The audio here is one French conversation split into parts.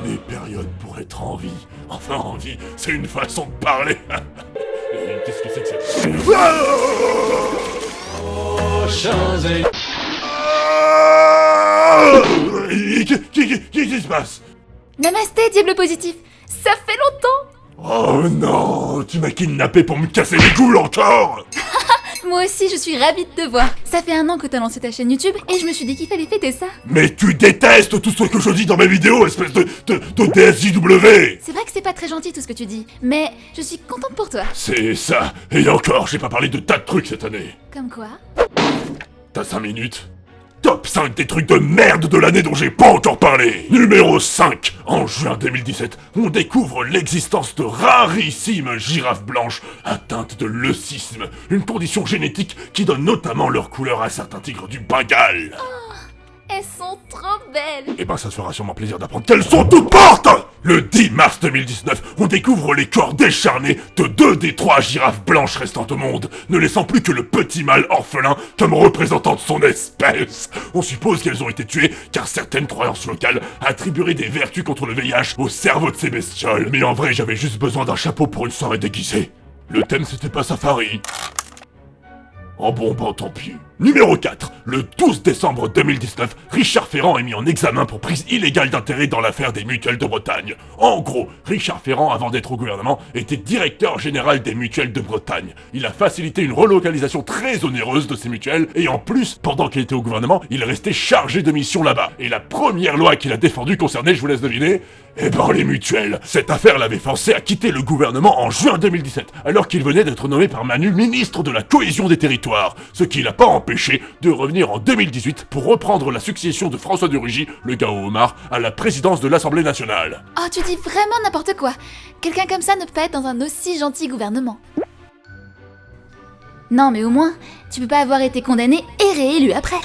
Des périodes pour être en vie. Enfin, en vie, c'est une façon de parler. Et qu'est-ce que c'est que ça? Qu'est-ce qui se passe? Namasté, diable positif. Ça fait longtemps. Oh non, tu m'as kidnappé pour me casser les couilles encore. Moi aussi, je suis ravie de te voir. Ça fait 1 an que t'as lancé ta chaîne YouTube et je me suis dit qu'il fallait fêter ça. Mais tu détestes tout ce que je dis dans mes vidéos, espèce de DSJW. C'est vrai que c'est pas très gentil tout ce que tu dis, mais je suis contente pour toi. C'est ça. Et encore, j'ai pas parlé de tas de trucs cette année. Comme quoi? T'as 5 minutes? Top 5 des trucs de merde de l'année dont j'ai pas encore parlé. Numéro 5. En juin 2017, on découvre l'existence de rarissimes girafes blanches atteintes de leucisme, une condition génétique qui donne notamment leur couleur à certains tigres du Bengale. Elles sont trop belles. Eh ben ça se fera sûrement plaisir d'apprendre qu'elles sont toutes mortes. Le 10 mars 2019, on découvre les corps décharnés de 2 des 3 girafes blanches restantes au monde, ne laissant plus que le petit mâle orphelin comme représentant de son espèce. On suppose qu'elles ont été tuées car certaines croyances locales attribueraient des vertus contre le VIH au cerveau de ces bestioles. Mais en vrai, j'avais juste besoin d'un chapeau pour une soirée déguisée. Le thème c'était pas safari. Oh bon, tant pis. Numéro 4. Le 12 décembre 2019, Richard Ferrand est mis en examen pour prise illégale d'intérêt dans l'affaire des mutuelles de Bretagne. En gros, Richard Ferrand, avant d'être au gouvernement, était directeur général des mutuelles de Bretagne. Il a facilité une relocalisation très onéreuse de ces mutuelles, et en plus, pendant qu'il était au gouvernement, il restait chargé de mission là-bas. Et la première loi qu'il a défendue concernait, je vous laisse deviner, eh ben les mutuelles. Cette affaire l'avait forcé à quitter le gouvernement en juin 2017, alors qu'il venait d'être nommé par Manu ministre de la cohésion des territoires, ce qui l'a pas empêché de revenir en 2018 pour reprendre la succession de François de Rugy, le gars au homard, à la présidence de l'Assemblée nationale. Oh, tu dis vraiment n'importe quoi. Quelqu'un comme ça ne peut pas être dans un aussi gentil gouvernement. Non, mais au moins, tu peux pas avoir été condamné et réélu après.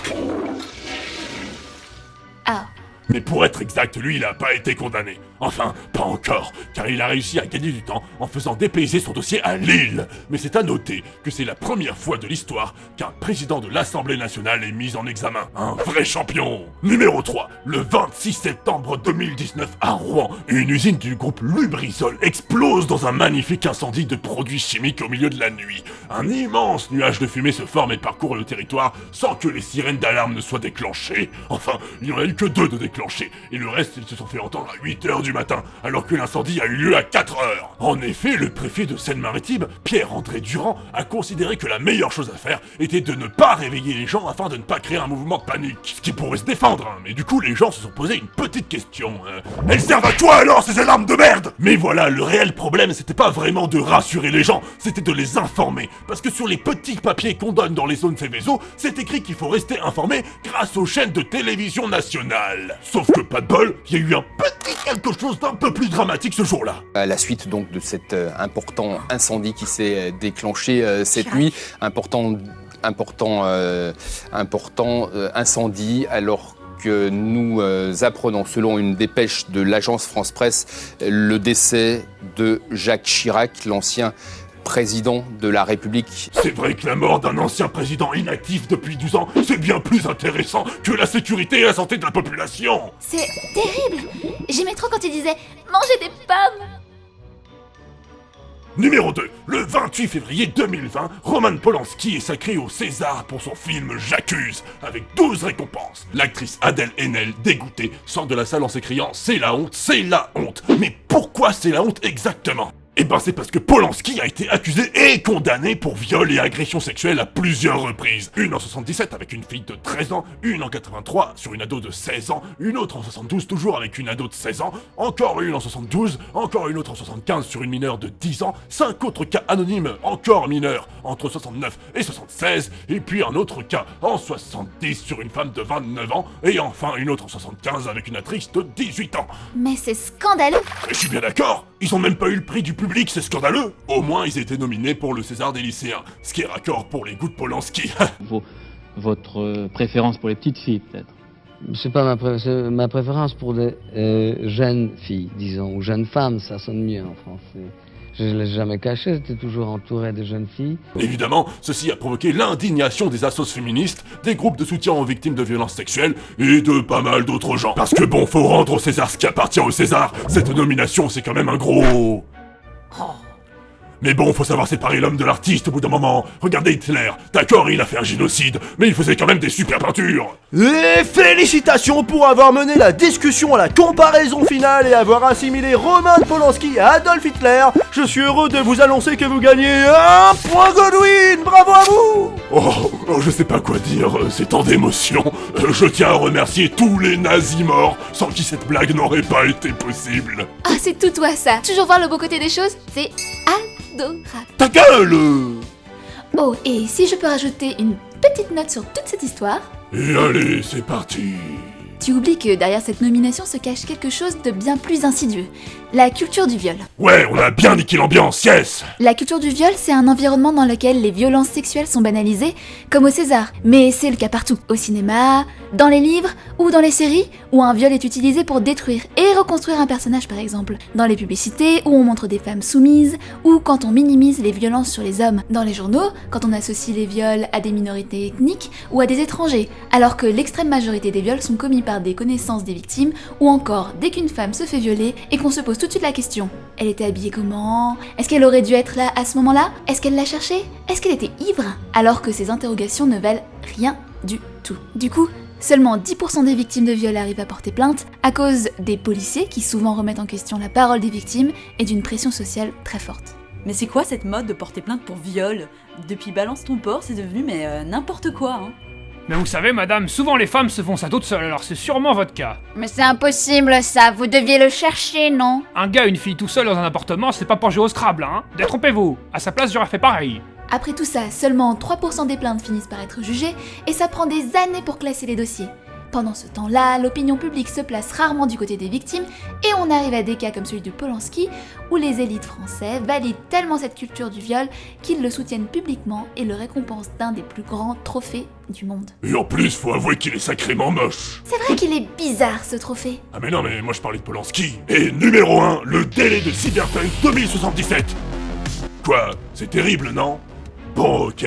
Ah. Mais pour être exact, lui, il a pas été condamné. Enfin, pas encore, car il a réussi à gagner du temps en faisant dépayser son dossier à Lille. Mais c'est à noter que c'est la première fois de l'histoire qu'un président de l'Assemblée nationale est mis en examen. Un vrai champion. Numéro 3. Le 26 septembre 2019 à Rouen, une usine du groupe Lubrizol explose dans un magnifique incendie de produits chimiques au milieu de la nuit. Un immense nuage de fumée se forme et parcourt le territoire sans que les sirènes d'alarme ne soient déclenchées. Enfin, il n'y en a eu que 2 de déclenchés, et le reste, ils se sont fait entendre à 8h du matin, alors que l'incendie a eu lieu à 4h. En effet, le préfet de Seine-Maritime, Pierre-André Durand, a considéré que la meilleure chose à faire était de ne pas réveiller les gens afin de ne pas créer un mouvement de panique. Ce qui pourrait se défendre, hein, mais du coup les gens se sont posé une petite question. Elles servent à quoi alors ces alarmes de merde? Mais voilà, le réel problème c'était pas vraiment de rassurer les gens, c'était de les informer. Parce que sur les petits papiers qu'on donne dans les zones Céveso, c'est écrit qu'il faut rester informé grâce aux chaînes de télévision nationale. Sauf que pas de bol, il y a eu un petit quelque chose d'un peu plus dramatique ce jour-là. À la suite donc de cet important incendie qui s'est déclenché cette nuit, important incendie, alors que nous apprenons, selon une dépêche de l'agence France Presse, le décès de Jacques Chirac, l'ancien président de la République. C'est vrai que la mort d'un ancien président inactif depuis 12 ans, c'est bien plus intéressant que la sécurité et la santé de la population. C'est terrible. J'aimais trop quand il disait « Mangez des pommes !» Numéro 2. Le 28 février 2020, Roman Polanski est sacré au César pour son film J'accuse, avec 12 récompenses. L'actrice Adèle Haenel, dégoûtée, sort de la salle en s'écriant « C'est la honte, c'est la honte !» Mais pourquoi c'est la honte exactement? Eh ben c'est parce que Polanski a été accusé et condamné pour viol et agression sexuelle à plusieurs reprises. Une en 77 avec une fille de 13 ans, une en 83 sur une ado de 16 ans, une autre en 72 toujours avec une ado de 16 ans, encore une en 72, encore une autre en 75 sur une mineure de 10 ans, 5 autres cas anonymes encore mineurs entre 69 et 76, et puis un autre cas en 70 sur une femme de 29 ans, et enfin une autre en 75 avec une actrice de 18 ans. Mais c'est scandaleux. Mais je suis bien d'accord, ils ont même pas eu le prix du public, c'est scandaleux. Au moins ils étaient nominés pour le César des lycéens, ce qui est raccord pour les goûts de Polanski. Votre préférence pour les petites filles, peut-être? C'est pas ma préférence pour des jeunes filles, disons, ou jeunes femmes, ça sonne mieux en français. Je ne l'ai jamais caché, j'étais toujours entouré de jeunes filles. Évidemment, ceci a provoqué l'indignation des assos féministes, des groupes de soutien aux victimes de violences sexuelles et de pas mal d'autres gens. Parce que bon, faut rendre au César ce qui appartient au César, cette nomination c'est quand même un gros... Mais bon, faut savoir séparer l'homme de l'artiste au bout d'un moment. Regardez Hitler, d'accord, il a fait un génocide, mais il faisait quand même des super peintures. Et félicitations pour avoir mené la discussion à la comparaison finale et avoir assimilé Roman Polanski à Adolf Hitler. Je suis heureux de vous annoncer que vous gagnez un point Godwin. Bravo à vous. Oh, je sais pas quoi dire, c'est tant d'émotions. Je tiens à remercier tous les nazis morts, sans qui cette blague n'aurait pas été possible. Ah, c'est tout toi ça. Toujours voir le beau côté des choses, c'est adorable. Ta gueule! Oh, et si je peux rajouter une petite note sur toute cette histoire. Et allez, c'est parti. Tu oublies que derrière cette nomination se cache quelque chose de bien plus insidieux. La culture du viol. Ouais, on a bien niqué l'ambiance, yes! La culture du viol, c'est un environnement dans lequel les violences sexuelles sont banalisées, comme au César. Mais c'est le cas partout. Au cinéma, dans les livres, ou dans les séries, où un viol est utilisé pour détruire et reconstruire un personnage par exemple. Dans les publicités, où on montre des femmes soumises, ou quand on minimise les violences sur les hommes. Dans les journaux, quand on associe les viols à des minorités ethniques ou à des étrangers. Alors que l'extrême majorité des viols sont commis par des connaissances des victimes, ou encore dès qu'une femme se fait violer et qu'on se pose tout de suite la question. Elle était habillée comment? Est-ce qu'elle aurait dû être là à ce moment-là? Est-ce qu'elle l'a cherché? Est-ce qu'elle était ivre? Alors que ces interrogations ne valent rien du tout. Du coup, seulement 10% des victimes de viol arrivent à porter plainte à cause des policiers qui souvent remettent en question la parole des victimes et d'une pression sociale très forte. Mais c'est quoi cette mode de porter plainte pour viol? Depuis Balance ton porc, c'est devenu n'importe quoi, hein. Mais vous savez, madame, souvent les femmes se font ça toutes seules, alors c'est sûrement votre cas. Mais c'est impossible ça, vous deviez le chercher, non? Un gars et une fille tout seul dans un appartement, c'est pas pour jouer au Scrabble, hein. Détrompez-vous. À sa place, j'aurais fait pareil. Après tout ça, seulement 3% des plaintes finissent par être jugées et ça prend des années pour classer les dossiers. Pendant ce temps-là, l'opinion publique se place rarement du côté des victimes et on arrive à des cas comme celui de Polanski où les élites français valident tellement cette culture du viol qu'ils le soutiennent publiquement et le récompensent d'un des plus grands trophées du monde. Et en plus, faut avouer qu'il est sacrément moche. C'est vrai qu'il est bizarre ce trophée. Ah mais non, mais moi je parlais de Polanski. Et numéro 1, le délai de Cyberpunk 2077. Quoi? C'est terrible, non? Bon, ok,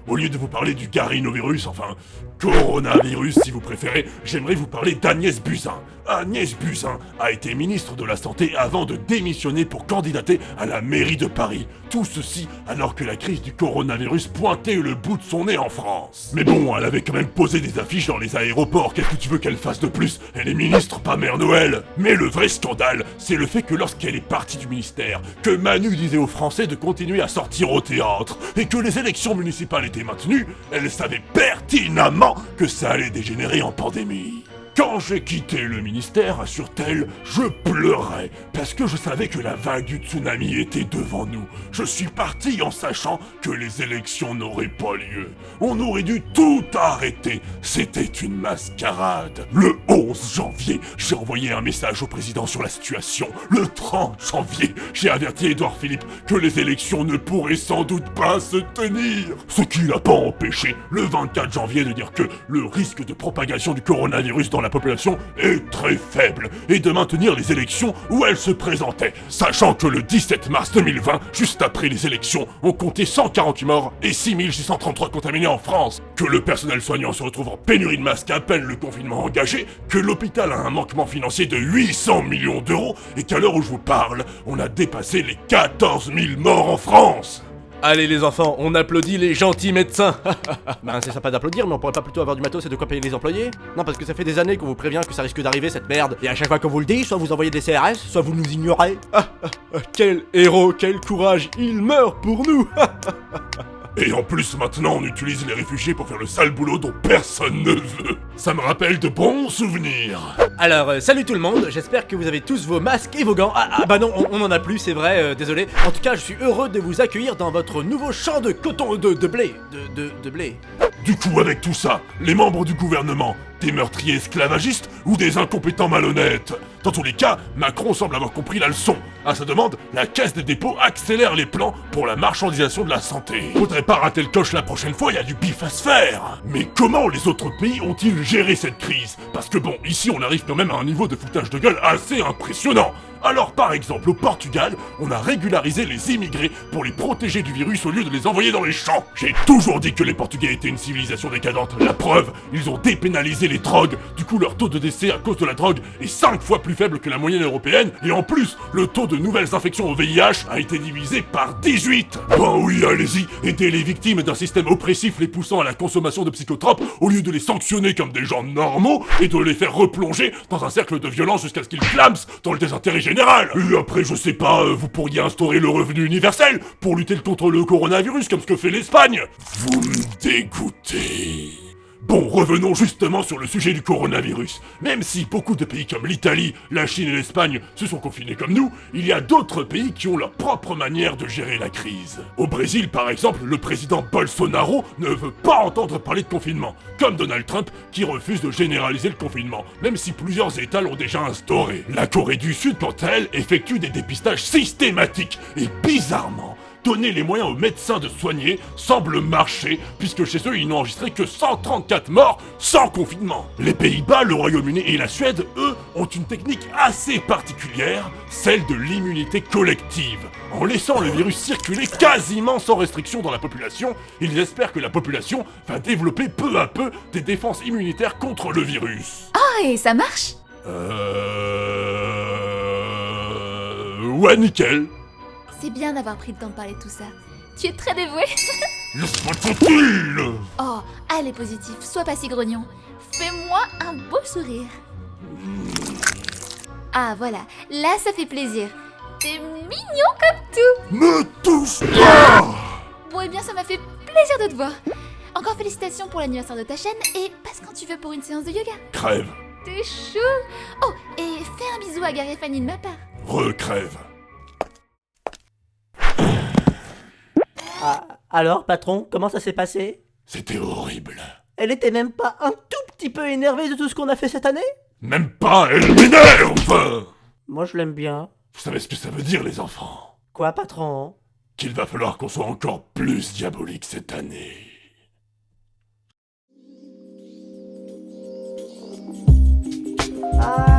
au lieu de vous parler du garinovirus, enfin, coronavirus si vous préférez, j'aimerais vous parler d'Agnès Buzyn. Agnès Buzyn a été ministre de la Santé avant de démissionner pour candidater à la mairie de Paris. Tout ceci alors que la crise du coronavirus pointait le bout de son nez en France. Mais bon, elle avait quand même posé des affiches dans les aéroports, qu'est-ce que tu veux qu'elle fasse de plus? Elle est ministre, pas Mère Noël. Mais le vrai scandale, c'est le fait que lorsqu'elle est partie du ministère, que Manu disait aux Français de continuer à sortir au théâtre, et que les élections municipales étaient maintenues, elle savait pertinemment que ça allait dégénérer en pandémie. Quand j'ai quitté le ministère, assure-t-elle, je pleurais, parce que je savais que la vague du tsunami était devant nous. Je suis parti en sachant que les élections n'auraient pas lieu. On aurait dû tout arrêter. C'était une mascarade. Le 11 janvier, j'ai envoyé un message au président sur la situation. Le 30 janvier, j'ai averti Édouard Philippe que les élections ne pourraient sans doute pas se tenir. Ce qui n'a pas empêché le 24 janvier de dire que le risque de propagation du coronavirus dans la population est très faible et de maintenir les élections où elles se présentaient, sachant que le 17 mars 2020, juste après les élections, on comptait 148 morts et 6633 contaminés en France, que le personnel soignant se retrouve en pénurie de masques à peine le confinement engagé, que l'hôpital a un manquement financier de 800 millions d'euros et qu'à l'heure où je vous parle, on a dépassé les 14 000 morts en France. Allez les enfants, on applaudit les gentils médecins. Ben c'est sympa d'applaudir, mais on pourrait pas plutôt avoir du matos et de quoi payer les employés? Non, parce que ça fait des années qu'on vous prévient que ça risque d'arriver cette merde. Et à chaque fois qu'on vous le dit, soit vous envoyez des CRS, soit vous nous ignorez. Quel héros, quel courage, il meurt pour nous. Et en plus, maintenant, on utilise les réfugiés pour faire le sale boulot dont personne ne veut. Ça me rappelle de bons souvenirs. Alors, salut tout le monde, j'espère que vous avez tous vos masques et vos gants. Ah bah non, on en a plus, c'est vrai, désolé. En tout cas, je suis heureux de vous accueillir dans votre nouveau champ de coton, de blé. De blé. Du coup, avec tout ça, les membres du gouvernement, Des meurtriers esclavagistes ou des incompétents malhonnêtes? Dans tous les cas, Macron semble avoir compris la leçon. À sa demande, la Caisse des dépôts accélère les plans pour la marchandisation de la santé. Faudrait pas rater le coche la prochaine fois, il y a du bif à se faire. Mais comment les autres pays ont-ils géré cette crise? Parce que bon, ici on arrive quand même à un niveau de foutage de gueule assez impressionnant. Alors par exemple au Portugal, on a régularisé les immigrés pour les protéger du virus au lieu de les envoyer dans les champs. J'ai toujours dit que les Portugais étaient une civilisation décadente. La preuve, ils ont dépénalisé les drogues. Du coup leur taux de décès à cause de la drogue est 5 fois plus faible que la moyenne européenne. Et en plus, le taux de nouvelles infections au VIH a été divisé par 18. Bon oui, allez-y, aidez les victimes d'un système oppressif les poussant à la consommation de psychotropes au lieu de les sanctionner comme des gens normaux et de les faire replonger dans un cercle de violence jusqu'à ce qu'ils clament dans le désintérêt général. Et après, je sais pas, vous pourriez instaurer le revenu universel pour lutter contre le coronavirus comme ce que fait l'Espagne. Vous me dégoûtez. Bon, revenons justement sur le sujet du coronavirus. Même si beaucoup de pays comme l'Italie, la Chine et l'Espagne se sont confinés comme nous, il y a d'autres pays qui ont leur propre manière de gérer la crise. Au Brésil, par exemple, le président Bolsonaro ne veut pas entendre parler de confinement, comme Donald Trump qui refuse de généraliser le confinement, même si plusieurs États l'ont déjà instauré. La Corée du Sud, quant à elle, effectue des dépistages systématiques et bizarrement, donner les moyens aux médecins de soigner semble marcher, puisque chez eux, ils n'ont enregistré que 134 morts sans confinement. Les Pays-Bas, le Royaume-Uni et la Suède, eux, ont une technique assez particulière, celle de l'immunité collective. En laissant le virus circuler quasiment sans restriction dans la population, ils espèrent que la population va développer peu à peu des défenses immunitaires contre le virus. Oh, et ça marche? Ouais, nickel. C'est bien d'avoir pris le temps de parler de tout ça. Tu es très dévoué. Laisse-moi tranquille. Oh, allez positif, sois pas si grognon. Fais-moi un beau sourire. Ah voilà, là ça fait plaisir. T'es mignon comme tout. Me touche pas. Bon et bien ça m'a fait plaisir de te voir. Encore félicitations pour l'anniversaire de ta chaîne et passe quand tu veux pour une séance de yoga. Crève. T'es chou. Oh, et fais un bisou à Gary et Fanny de ma part. Recrève. Ah, alors, patron, comment ça s'est passé? C'était horrible. Elle était même pas un tout petit peu énervée de tout ce qu'on a fait cette année? Même pas, elle m'énerve. Moi, je l'aime bien. Vous savez ce que ça veut dire, les enfants? Quoi, patron? Qu'il va falloir qu'on soit encore plus diabolique cette année. Ah